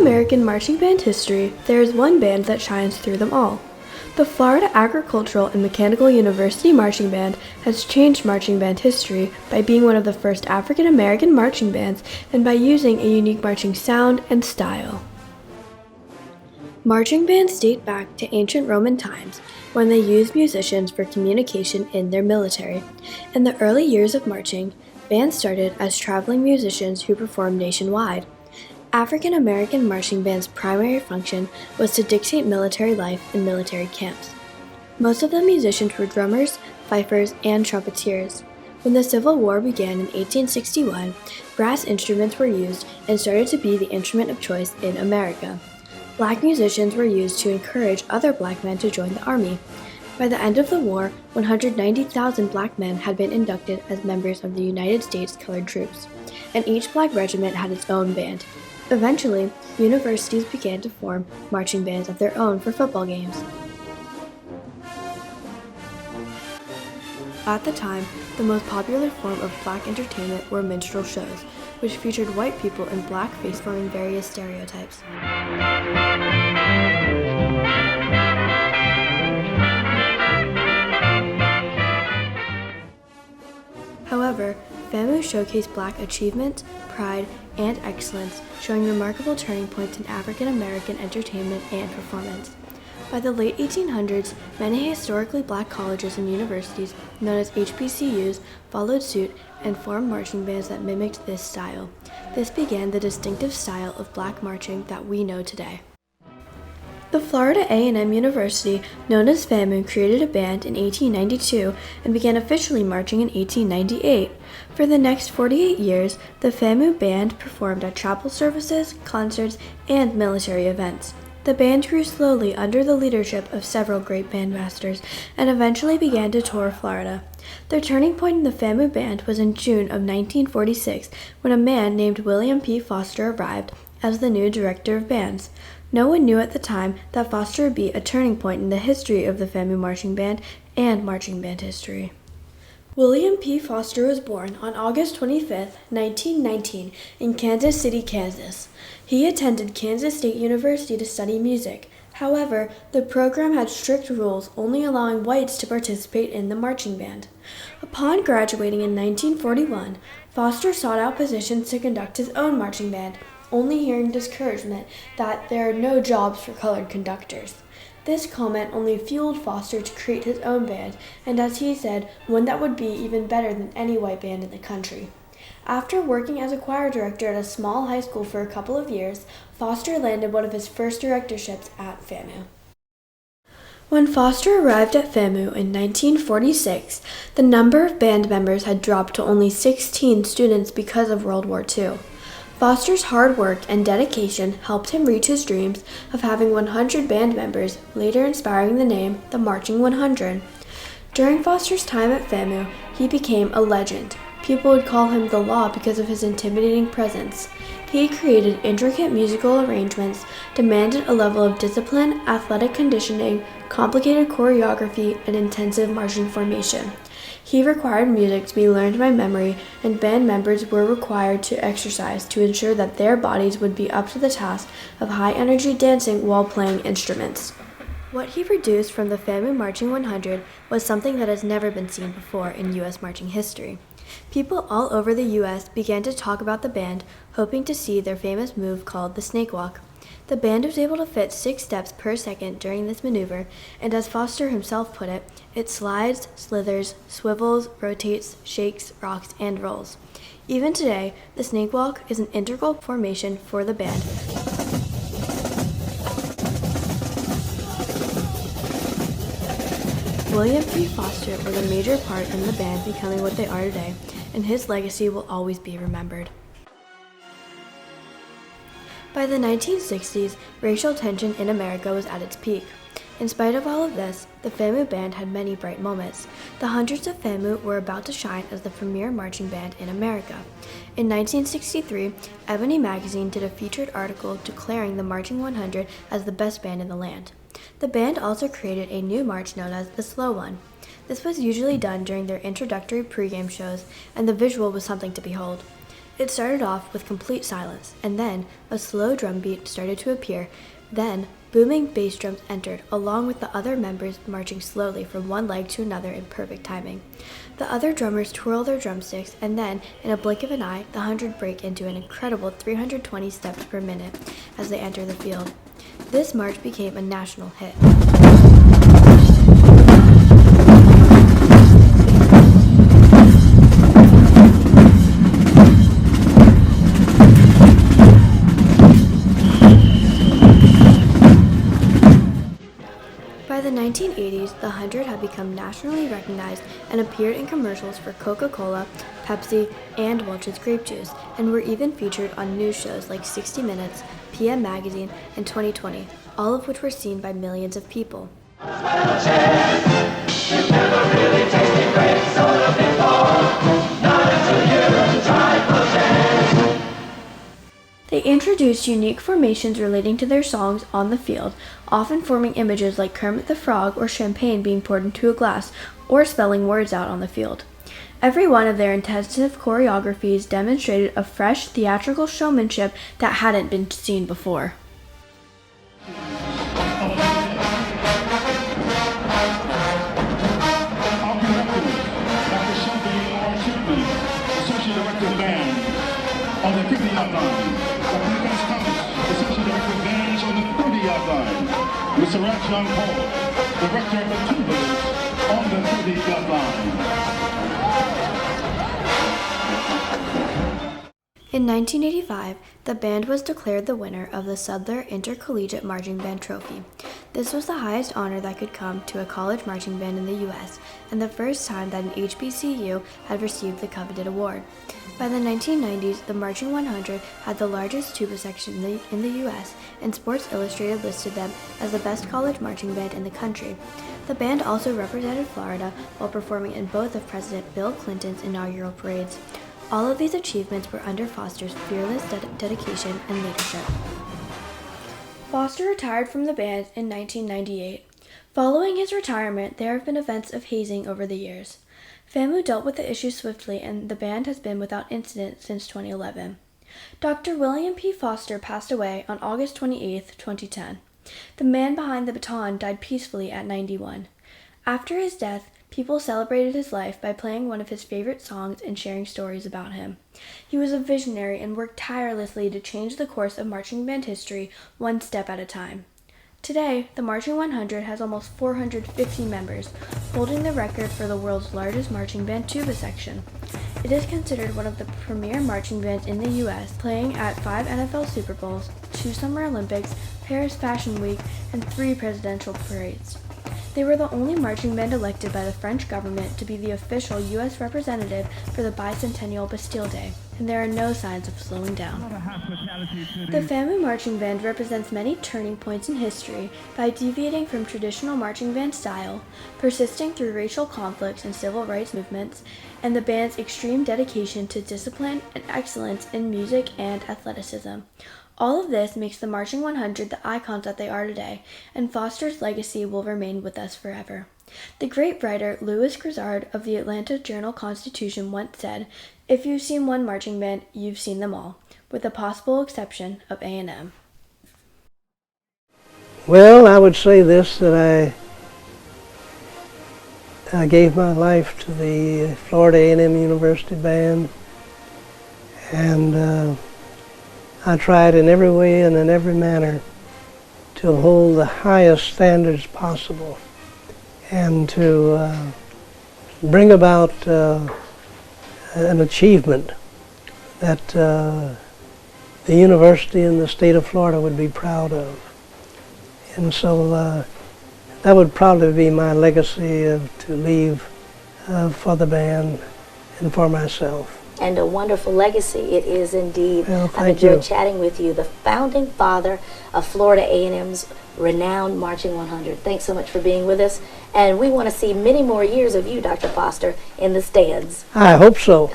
American marching band history, there is one band that shines through them all. The Florida Agricultural and Mechanical University Marching Band has changed marching band history by being one of the first African American marching bands and by using a unique marching sound and style. Marching bands date back to ancient Roman times when they used musicians for communication in their military. In the early years of marching, bands started as traveling musicians who performed nationwide. African American marching bands' primary function was to dictate military life in military camps. Most of the musicians were drummers, fifers, and trumpeters. When the Civil War began in 1861, brass instruments were used and started to be the instrument of choice in America. Black musicians were used to encourage other black men to join the army. By the end of the war, 190,000 black men had been inducted as members of the United States Colored Troops, and each black regiment had its own band. Eventually, universities began to form marching bands of their own for football games. At the time, the most popular form of black entertainment were minstrel shows, which featured white people in blackface forming various stereotypes. However, FAMU showcased black achievement, pride, and excellence, showing remarkable turning points in African American entertainment and performance. By the late 1800s, many historically black colleges and universities, known as HBCUs, followed suit and formed marching bands that mimicked this style. This began the distinctive style of black marching that we know today. The Florida A&M University, known as FAMU, created a band in 1892 and began officially marching in 1898. For the next 48 years, the FAMU band performed at chapel services, concerts, and military events. The band grew slowly under the leadership of several great bandmasters and eventually began to tour Florida. The turning point in the FAMU band was in June of 1946 when a man named William P. Foster arrived as the new director of bands. No one knew at the time that Foster would be a turning point in the history of the FAMU marching band and marching band history. William P. Foster was born on August 25, 1919, in Kansas City, Kansas. He attended Kansas State University to study music. However, the program had strict rules, only allowing whites to participate in the marching band. Upon graduating in 1941, Foster sought out positions to conduct his own marching band, only hearing discouragement that there are no jobs for colored conductors. This comment only fueled Foster to create his own band, and as he said, one that would be even better than any white band in the country. After working as a choir director at a small high school for a couple of years, Foster landed one of his first directorships at FAMU. When Foster arrived at FAMU in 1946, the number of band members had dropped to only 16 students because of World War II. Foster's hard work and dedication helped him reach his dreams of having 100 band members, later inspiring the name the Marching 100. During Foster's time at FAMU, he became a legend. People would call him the Law because of his intimidating presence. He created intricate musical arrangements, demanded a level of discipline, athletic conditioning, complicated choreography, and intensive marching formation. He required music to be learned by memory, and band members were required to exercise to ensure that their bodies would be up to the task of high-energy dancing while playing instruments. What he produced from the FAMU Marching 100 was something that has never been seen before in U.S. marching history. People all over the U.S. began to talk about the band, hoping to see their famous move called the snake walk. The band was able to fit 6 steps per second during this maneuver, and as Foster himself put it, it slides, slithers, swivels, rotates, shakes, rocks, and rolls. Even today, the snake walk is an integral formation for the band. William P. Foster was a major part in the band becoming what they are today, and his legacy will always be remembered. By the 1960s, racial tension in America was at its peak. In spite of all of this, the FAMU band had many bright moments. The hundreds of FAMU were about to shine as the premier marching band in America. In 1963, Ebony magazine did a featured article declaring the Marching 100 as the best band in the land. The band also created a new march known as the Slow One. This was usually done during their introductory pregame shows, and the visual was something to behold. It started off with complete silence, and then a slow drum beat started to appear. Then, booming bass drums entered, along with the other members marching slowly from one leg to another in perfect timing. The other drummers twirl their drumsticks, and then, in a blink of an eye, the 100 break into an incredible 320 steps per minute as they enter the field. This march became a national hit. By the 1980s, the 100 had become nationally recognized and appeared in commercials for Coca-Cola, Pepsi, and Welch's grape juice, and were even featured on news shows like 60 Minutes, PM Magazine, and 2020, all of which were seen by millions of people. They introduced unique formations relating to their songs on the field, often forming images like Kermit the Frog or champagne being poured into a glass, or spelling words out on the field. Every one of their intensive choreographies demonstrated a fresh theatrical showmanship that hadn't been seen before. Mr. Raj Young Paul, Director of Tubas on the 30-yard line. In 1985, the band was declared the winner of the Sudler Intercollegiate Marching Band Trophy. This was the highest honor that could come to a college marching band in the U.S., and the first time that an HBCU had received the coveted award. By the 1990s, the Marching 100 had the largest tuba section in the U.S., and Sports Illustrated listed them as the best college marching band in the country. The band also represented Florida while performing in both of President Bill Clinton's inaugural parades. All of these achievements were under Foster's fearless dedication and leadership. Foster retired from the band in 1998. Following his retirement, there have been events of hazing over the years. FAMU dealt with the issue swiftly, and the band has been without incident since 2011. Dr. William P. Foster passed away on August 28, 2010. The man behind the baton died peacefully at 91. After his death, people celebrated his life by playing one of his favorite songs and sharing stories about him. He was a visionary and worked tirelessly to change the course of marching band history one step at a time. Today, the Marching 100 has almost 450 members, holding the record for the world's largest marching band tuba section. It is considered one of the premier marching bands in the U.S., playing at 5 NFL Super Bowls, 2 Summer Olympics, Paris Fashion Week, and 3 presidential parades. They were the only marching band elected by the French government to be the official U.S. representative for the bicentennial Bastille Day, and there are no signs of slowing down. The FAMU marching band represents many turning points in history by deviating from traditional marching band style, persisting through racial conflicts and civil rights movements, and the band's extreme dedication to discipline and excellence in music and athleticism. All of this makes the Marching 100 the icons that they are today, and Foster's legacy will remain with us forever. The great writer Louis Grizzard of the Atlanta Journal-Constitution once said, "If you've seen one marching band, you've seen them all, with the possible exception of A&M." Well, I would say this, that I gave my life to the Florida A&M University Band, and I tried in every way and in every manner to hold the highest standards possible and to bring about an achievement that the university and the state of Florida would be proud of. And so that would probably be my legacy to leave for the band and for myself. And a wonderful legacy it is indeed. Well, I've enjoyed chatting with you, the founding father of Florida A&M's renowned Marching 100. Thanks so much for being with us, and we want to see many more years of you, Dr. Foster, in the stands. I hope so.